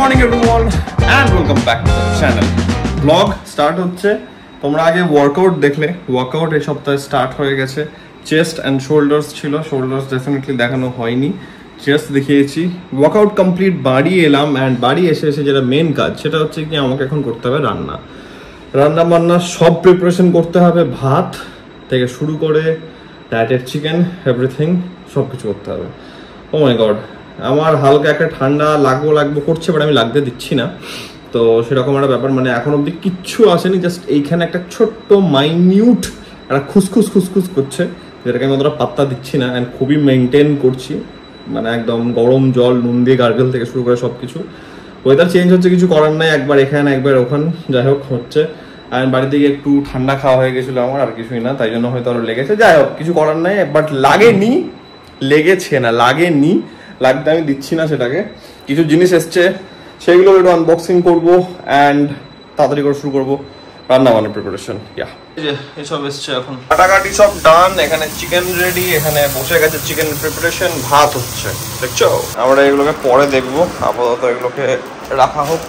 morning everyone and welcome back to the channel. Vlog start হচ্ছে। তোমরা আগে workout দেখলে, ওয়ার্কআউট এই সপ্তাহে স্টার্ট হয়ে গেছে। চেস্ট অ্যান্ড শোল্ডার্স ছিল, শোল্ডার্স ডেফিনেটলি দেখানো হয়নি, চেস্ট দেখিয়েছি। ওয়ার্কআউট কমপ্লিট, বাড়ি এলাম অ্যান্ড বাড়ি এসে যেটা মেন কাজ সেটা হচ্ছে কি আমাকে এখন করতে হবে রান্না বান্না সব প্রিপারেশন করতে হবে। ভাত থেকে শুরু করে ডায়েটেড চিকেন এভরিথিং সব কিছু করতে হবে। ও মাই গড, আমার হালকা একটা ঠান্ডা লাগবো করছে, বাট আমি লাগতে দিচ্ছি না। তো সেরকম একটা ব্যাপার, মানে এখন অব্দি কিচ্ছু আসেনি, জাস্ট এইখানে একটা ছোট্ট মাইনিউট একটা খুসখুস করছে, যেটাকে আমি অতটা পাত্তা দিচ্ছি না অ্যান্ড খুবই মেনটেন করছি। মানে একদম গরম জল, নুন দিয়ে গার্গেল থেকে শুরু করে সব কিছু। ওয়েদার চেঞ্জ হচ্ছে, কিছু করার নাই, একবার এখানে একবার ওখান, যাই হোক হচ্ছে। আর বাড়িতে গিয়ে একটু ঠান্ডা খাওয়া হয়ে গেছিলো আমার, আর কিছুই না, তাই জন্য হয়তো আরো লেগেছে। যাই হোক, কিছু করার নাই, বাট লাগেনি, লেগেছে না, লাগেনি, লাগতে আমি দিচ্ছি না সেটাকে। কিছু জিনিস এসছে, সেগুলো একটু আনবক্সিং করবো অ্যান্ড তাড়াতাড়ি করে শুরু করবো রান্না বান্নার প্রিপারেশন। এসব এসছে, এখন কাটাকাটি সব ডান। এখানে চিকেন রেডি, এখানে বসে গেছে চিকেন প্রিপারেশন, ভাত হচ্ছে, দেখছো। আমরা এগুলোকে পরে দেখবো, আপাতত এগুলোকে রাখা হোক।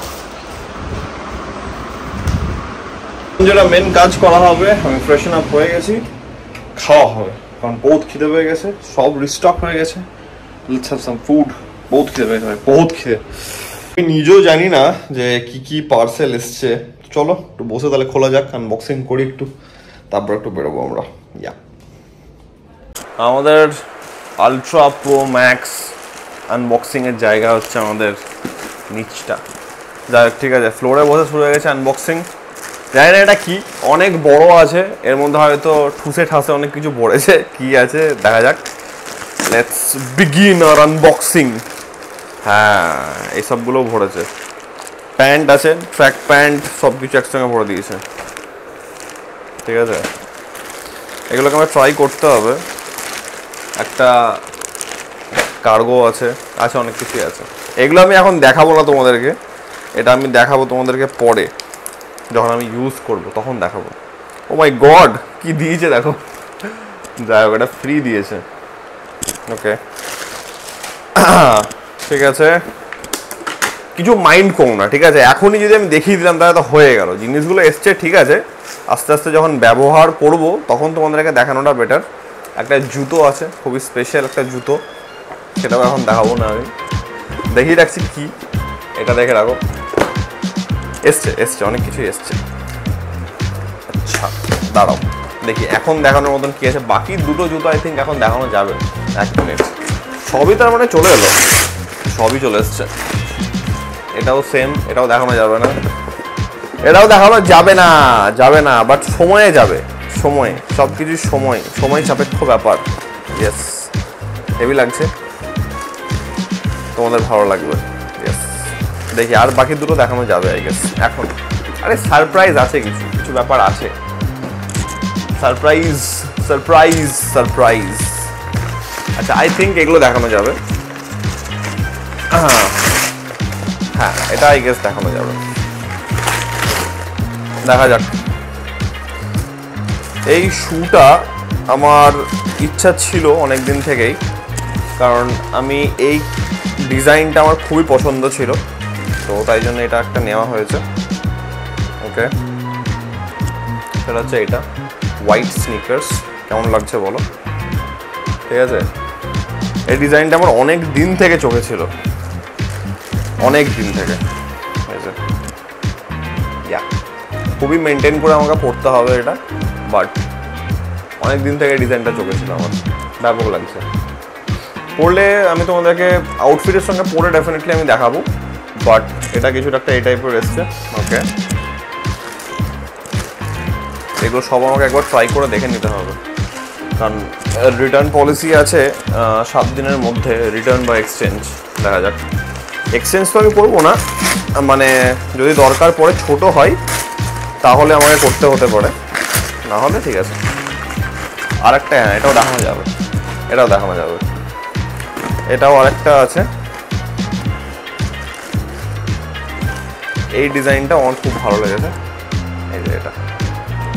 যেটা মেন কাজ করা হবে, আমি ফ্রেশন আপ হয়ে গেছি, খাওয়া হবে, কারণ বহুত খিদে হয়ে গেছে, সব রিস্টক হয়ে গেছে। Let's have some food. বহুত খিদে পেয়েছে ভাই, বহুত খিদে। আমি নিজেও জানি না যে কি পার্সেল এসছে। চলো একটু বসে তাহলে খোলা যাক, আনবক্সিং করি একটু, তারপর একটু বেরোবো আমরা। আমাদের আলট্রা প্রো ম্যাক্স আনবক্সিং এর জায়গা হচ্ছে আমাদের নিচটা। যাই হোক, ঠিক আছে, ফ্লোরে বসে শুরু হয়ে গেছে আনবক্সিং। জানি না এটা কি, অনেক বড় আছে, এর মধ্যে হয়তো ঠুসে ঠাসে অনেক কিছু পড়েছে, কি আছে দেখা যাক। Let's begin our unboxing. হ্যাঁ, এই সবগুলো ভরেছে। প্যান্ট আছে, ট্র্যাক প্যান্ট, সব কিছু একসঙ্গে ভরে দিয়েছে। ঠিক আছে, এগুলোকে আমার ট্রাই করতে হবে। একটা কার্গো আছে, অনেক কিছুই আছে। এগুলো আমি এখন দেখাবো না তোমাদেরকে, এটা আমি দেখাবো তোমাদেরকে পরে, যখন আমি ইউজ করব তখন দেখাবো। ও মাই গড, কি দিয়েছে দেখো। যাই হোক, এটা ফ্রি দিয়েছে। ওকে, ঠিক আছে, কিছু মাইন্ড করো না, ঠিক আছে। এখনই যদি আমি দেখিয়ে দিলাম তাহলে তো হয়ে গেল। জিনিসগুলো এসছে, ঠিক আছে, আস্তে আস্তে যখন ব্যবহার করব তখন তোমাদেরকে দেখানোটা বেটার। একটা জুতো আছে, খুবই স্পেশাল একটা জুতো, সেটাও এখন দেখাবো না, আমি দেখিয়ে রাখছি কি। এটা দেখে রাখো, এসছে অনেক কিছুই এসছে। আচ্ছা দাঁড়াও দেখি এখন দেখানোর মতন কি আছে। বাকি দুটো জুতো আই থিঙ্ক এখন দেখানো যাবে। এক মিনিট, সবই তার মানে চলে এলো, সবই চলে এসছে। এটাও সেম, এটাও দেখানো যাবে না, এটাও দেখানো যাবে না, বাট সময়ে যাবে, সময়, সব কিছুর সময় সাপেক্ষ ব্যাপার। ইয়েস, হেভি লাগছে, তোমাদের ভালো লাগবে। ইয়েস, দেখি আর বাকি দুটো দেখানো যাবে আই গেস এখন। আরে সারপ্রাইজ আছে, কিছু ব্যাপার আছে, সারপ্রাইজ। আচ্ছা, আই থিঙ্ক এগুলো দেখানো যাবে। হ্যাঁ, এটা আই গেস দেখানো যাবে, দেখা যাক। এই শুটা আমার ইচ্ছা ছিল অনেক দিন থেকেই, কারণ আমি এই ডিজাইনটা আমার খুবই পছন্দ ছিল, তো তাই জন্য এটা একটা নেওয়া হয়েছে। ওকে, সেটা হচ্ছে এটা হোয়াইট স্নিকার্স। কেমন লাগছে বলো? ঠিক আছে, এই ডিজাইনটা আমার অনেক দিন থেকে চোখে ছিল, অনেক দিন থেকে। খুবই মেনটেন করে আমাকে পড়তে হবে এটা, বাট অনেক দিন থেকে ডিজাইনটা চোখে ছিল আমার, ব্যাপক লাগছে। পরলে আমি তোমাদেরকে আউটফিটের সঙ্গে পরে ডেফিনেটলি আমি দেখাবো, বাট এটা কিছুটা একটা এই টাইপের এসছে। ওকে, এগুলো সব আমাকে একবার ট্রাই করে দেখে নিতে হবে, কারণ রিটার্ন পলিসি আছে 7 দিনের মধ্যে, রিটার্ন বা এক্সচেঞ্জ। দেখা যাক, এক্সচেঞ্জ তো আমি করবো না, মানে যদি দরকার পড়ে ছোট হয় তাহলে আমাকে করতে হতে পারে, না হলে ঠিক আছে। আর একটা, হ্যাঁ, এটাও দেখানো যাবে, এটাও আরেকটা আছে। এই ডিজাইনটা আমার খুব ভালো লেগেছে। এই যে এটা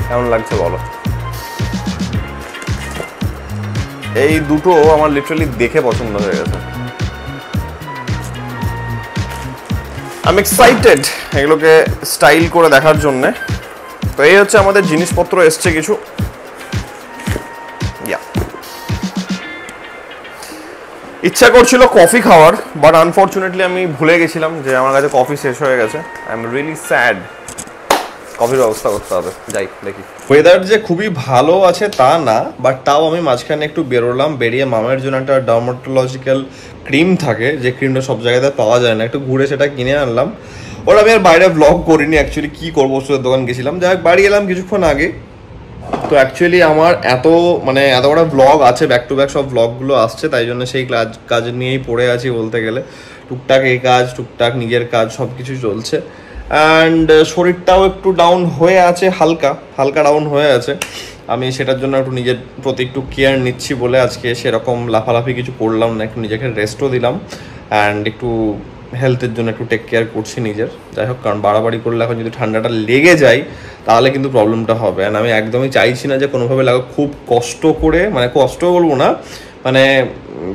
কেমন লাগছে বলো? এই দুটো আমার লিটারালি দেখে পছন্দ হয়ে গেছে। আমি এক্সাইটেড এগুলোকে স্টাইল করে দেখার জন্যে। তো এই হচ্ছে আমাদের জিনিসপত্র এসছে কিছু। ইচ্ছা করছিল কফি খাওয়ার, বাট আনফর্চুনেটলি আমি ভুলে গেছিলাম যে আমার কাছে কফি শেষ হয়ে গেছে। I am really sad. কফির ব্যবস্থা করতে হবে, যাই দেখি। ওয়েদার যে খুবই ভালো আছে তা না, বাট তাও আমি মাঝখানে একটু বেরোলাম, বেরিয়ে মামের জন্য একটা ডার্মাটোলজিক্যাল ক্রিম থাকে, যে ক্রিমটা সব জায়গাতে পাওয়া যায় না, একটু ঘুরে সেটা কিনে আনলাম। ওরা আমি আর বাইরে ব্লগ করিনি অ্যাকচুয়ালি, কী করবো, ওষুধের দোকান গেছিলাম, যাই হোক বাড়ি এলাম কিছুক্ষণ আগে। তো অ্যাকচুয়ালি আমার এত বড় ব্লগ আছে, ব্যাক টু ব্যাক সব ব্লগগুলো আসছে, তাই জন্য সেই কাজ নিয়েই পড়ে আছি বলতে গেলে। টুকটাক এই কাজ, টুকটাক নিজের কাজ, সব কিছু চলছে। অ্যান্ড শরীরটাও একটু ডাউন হয়ে আছে, হালকা ডাউন হয়ে আছে। আমি সেটার জন্য একটু নিজের প্রতি একটু কেয়ার নিচ্ছি বলে আজকে সেরকম লাফালাফি কিছু করলাম না, একটু নিজেকে রেস্টও দিলাম। অ্যান্ড একটু হেলথের জন্য একটু টেক কেয়ার করছি নিজের। যাই হোক, কারণ বাড়াবাড়ি করলে এখন যদি ঠান্ডাটা লেগে যায় তাহলে কিন্তু প্রবলেমটা হবে। অ্যান্ড আমি একদমই চাইছি না যে কোনোভাবে লাগো খুব কষ্ট করে, মানে কষ্ট বলবো না,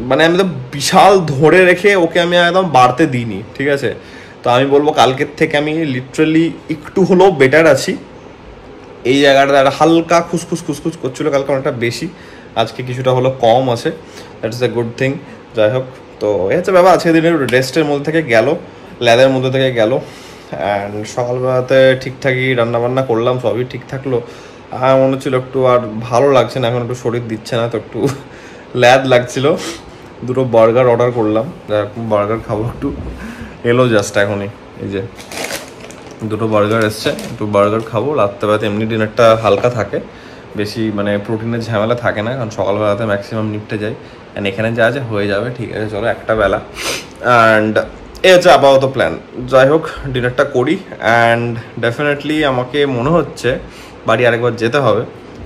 মানে আমি তো বিশাল ধরে রেখে ওকে আমি একদম বাড়তে দিইনি, ঠিক আছে। তো আমি বলবো কালকের থেকে আমি লিটারালি একটু হলেও বেটার আছি। এই জায়গাটা একটা হালকা খুসখুস করছিল কালকে অনেকটা বেশি, আজকে কিছুটা হলো কম আছে, that is a good thing. যাই হোক, তো এই হচ্ছে ব্যাপার। আজকে দিনের রেস্টের মধ্যে থেকে গেল, ল্যাদের মধ্যে থেকে গেল। অ্যান্ড সকালবেলাতে ঠিকঠাকই রান্নাবান্না করলাম, সবই ঠিক থাকলো। আর মনে হচ্ছিল একটু আর ভালো লাগছে না, এখন একটু শরীর দিচ্ছে না, তো একটু ল্যাদ লাগছিল। দুটো বার্গার অর্ডার করলাম, বার্গার খাবো একটু, এলো জাস্ট এখনই। এই যে দুটো বার্গার এসছে, একটু বার্গার খাবো। রাত্রেবেলাতে এমনি ডিনারটা হালকা থাকে, বেশি প্রোটিনের ঝামেলা থাকে না, কারণ সকালবেলাতে ম্যাক্সিমাম নিপটে যায়। অ্যান্ড এখানে যা আছে হয়ে যাবে, ঠিক আছে, চলো একটা বেলা। অ্যান্ড এই হচ্ছে আপাতত প্ল্যান। যাই হোক, ডিনারটা করি। অ্যান্ড ডেফিনেটলি আমাকে মনে হচ্ছে বাড়ি আরেকবার যেতে হবে,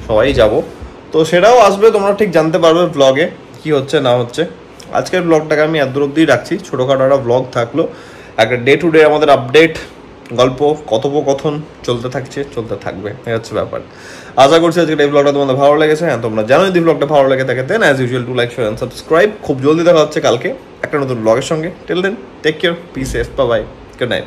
সবাই যাব, তো সেটাও আসবে, তোমরা ঠিক জানতে পারবে ব্লগে কি হচ্ছে না হচ্ছে। আজকের ব্লগটাকে আমি এত অবধিই রাখছি, ছোটোখাটো একটা ব্লগ থাকলো, একটা ডে টু ডে আমাদের আপডেট, গল্প, কথোপকথন চলতে থাকবে, এই হচ্ছে ব্যাপার। আশা করছি আজকে এই ব্লগটা তোমাদের ভালো লেগেছে। হ্যাঁ, তোমরা জানো যদি ব্লগটা ভালো লেগে থাকে then as usual to like, share and subscribe. খুব জলদি দেখা হচ্ছে কালকে একটা নতুন ব্লগের সঙ্গে। Till then take care, be safe, bye bye, good night.